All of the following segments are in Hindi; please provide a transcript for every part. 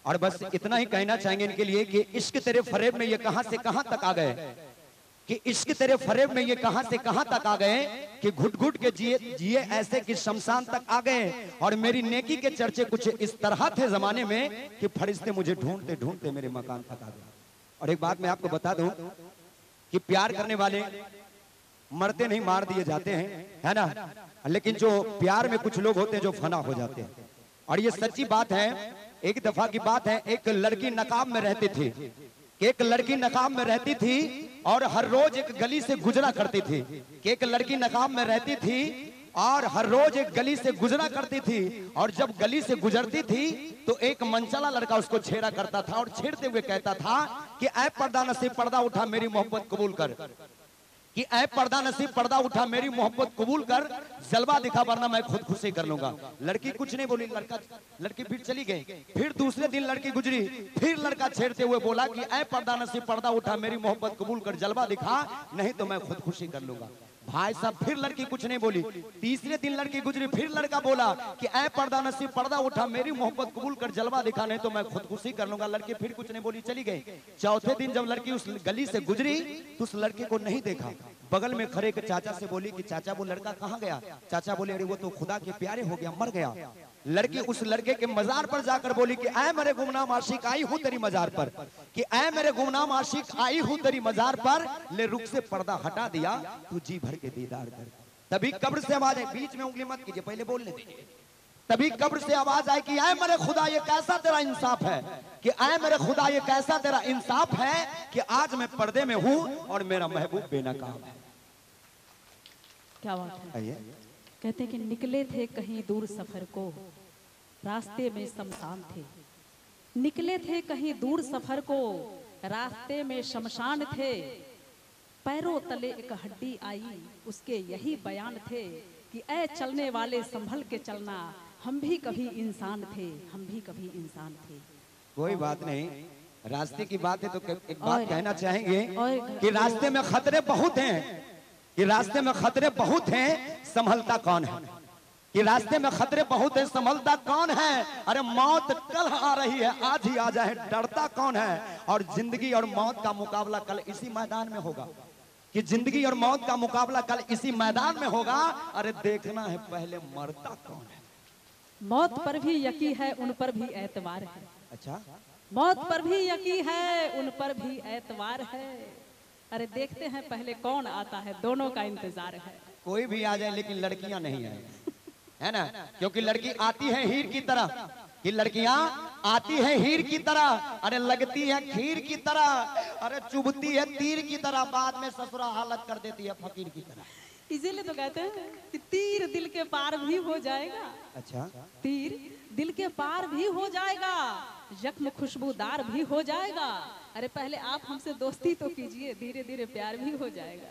और बस इतना ही कहना चाहेंगे इनके लिए कि इश्क तेरे फरेब में ये कहां से कहां तक आ गए, कि इश्क तेरे फरेब में ये कहां से कहां तक आ गए, कि घुट घुट के जिए जिए ऐसे कि शमशान तक आ गए। और मेरी नेकी के चर्चे कुछ इस तरह थे जमाने में कि फरिश्ते मुझे ढूंढते ढूंढते मेरे मकान तक आ गए। और एक बात मैं आपको बता दूं कि प्यार करने वाले मरते नहीं, मार दिए जाते हैं, है ना, लेकिन जो प्यार में कुछ लोग होते हैं जो फना हो जाते हैं। और ये सच्ची बात है। एक दफा की बात है, एक लड़की नकाब में रहती थी, एक लड़की नकाब में रहती थी और हर रोज एक गली से गुजरा करती थी, कि एक लड़की नकाब में रहती थी और हर रोज एक गली से गुजरा करती थी। और जब गली से गुजरती थी तो एक मनचला लड़का उसको छेड़ा करता था और छेड़ते हुए कहता था कि ऐ पर्दा नसीब पर्दा उठा मेरी मोहब्बत कबूल कर, कि ऐ पर्दा नसीब पर्दा उठा मेरी मोहब्बत कबूल कर, जलवा दिखा वरना मैं खुदकुशी कर लूंगा। लड़की कुछ नहीं बोली, लड़की फिर चली गई। फिर दूसरे दिन लड़की गुजरी, फिर लड़का छेड़ते हुए बोला कि ऐ पर्दा नसीब पर्दा उठा मेरी मोहब्बत कबूल कर, जलवा दिखा नहीं तो मैं खुदकुशी कर लूंगा। भाई साहब फिर लड़की कुछ नहीं बोली। तीसरे दिन लड़की गुजरी, फिर लड़का बोला कि ऐ पर्दा नसीब पर्दा उठा मेरी मोहब्बत कबूल कर, जलवा दिखा नहीं तो मैं खुदकुशी कर लूंगा। लड़की फिर कुछ नहीं बोली, चली गई। चौथे दिन जब लड़की उस गली से गुजरी तो उस लड़के को नहीं देखा। बगल में खड़े एक चाचा से बोली कि चाचा वो लड़का कहाँ गया? चाचा बोले अरे वो तो खुदा के प्यारे हो गया, मर गया। लड़की उस लड़के के मजार पर जाकर बोली कि ऐ मेरे गुमनाम आशिक आई हूं तेरी मजार पर, कि ऐ मेरे गुमनाम आशिक आई हूं तेरी मजार पर, ले रुख से पर्दा हटा दिया तू जी भर के दीदार कर। तभी कब्र से आवाज आई, बीच में उंगली मत कीजिए, पहले बोलने दीजिए। तभी कब्र से आवाज आई कि ऐ मेरे खुदा ये कैसा तेरा इंसाफ है, कि ऐ मेरे खुदा ये कैसा तेरा इंसाफ है कि आज मैं पर्दे में हूं और मेरा महबूब बेनकाब है। क्या बात है। कहते कि निकले थे कहीं दूर सफर को, रास्ते में शमशान थे। निकले थे कहीं दूर सफर को, रास्ते में शमशान थे। पैरों तले एक हड्डी आई, उसके यही बयान थे कि ऐ चलने वाले संभल के चलना, हम भी कभी इंसान थे, हम भी कभी इंसान थे। कोई बात नहीं, रास्ते की बात है तो एक बात कहना चाहेंगे कि रास्ते में खतरे बहुत हैं, कि रास्ते में खतरे बहुत हैं, संभलता कौन है? कि रास्ते में खतरे बहुत हैं, संभलता कौन है? अरे मौत कल आ रही है, आज ही आ जाए, डरता कौन है? और जिंदगी और मौत का मुकाबला कल इसी मैदान में होगा, कि जिंदगी और मौत का मुकाबला कल इसी मैदान में होगा। अरे देखना है पहले मरता कौन है। मौत पर भी यकीन है, उन पर भी एतवार है। अच्छा, मौत पर भी यकीन है, उन पर भी एतवार है। अरे देखते हैं पहले कौन आता है, दोनों का इंतजार है। कोई भी आ जाए लेकिन लड़कियां नहीं आए, है ना, क्योंकि लड़की आती है हीर की तरह, कि लड़कियां आती है हीर की तरह, अरे लगती है खीर की तरह, अरे चुभती है तीर की तरह, बाद में ससुरा हालत कर देती है फकीर की तरह। इसीलिए तो कहते हैं कि तीर दिल के पार भी हो जाएगा। अच्छा, तीर दिल के पार भी हो जाएगा, जख्म खुशबूदार भी हो जाएगा। अरे पहले आप हमसे दोस्ती तो कीजिए, धीरे धीरे प्यार भी हो जाएगा।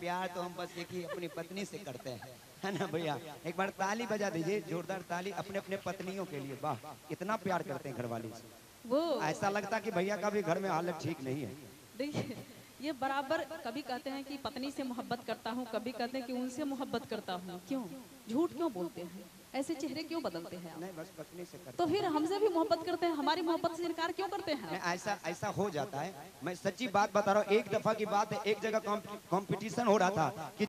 प्यार तो हम बस एक ही अपनी पत्नी से करते हैं, है ना भैया। एक बार ताली बजा दीजिए, जोरदार ताली अपने अपने पत्नियों के लिए। वाह, इतना प्यार करते हैं घरवाली से, वो ऐसा लगता कि भैया का भी घर में हालत ठीक नहीं है। देखिए ये बराबर, कभी कहते हैं कि पत्नी से मोहब्बत करता हूँ, कभी कहते हैं कि उनसे मोहब्बत करता हूँ। क्यों झूठ क्यों बोलते हैं? ऐसे चेहरे क्यों बदलते हैं? नहीं बस पत्नी से करते तो फिर हमसे भी मोहब्बत करते हैं, हमारी मोहब्बत से इनकार क्यों करते हैं? ऐसा ऐसा हो जाता है। मैं सच्ची बात बता रहा हूँ, एक दफा की बात है, एक जगह कंपटीशन हो रहा था कि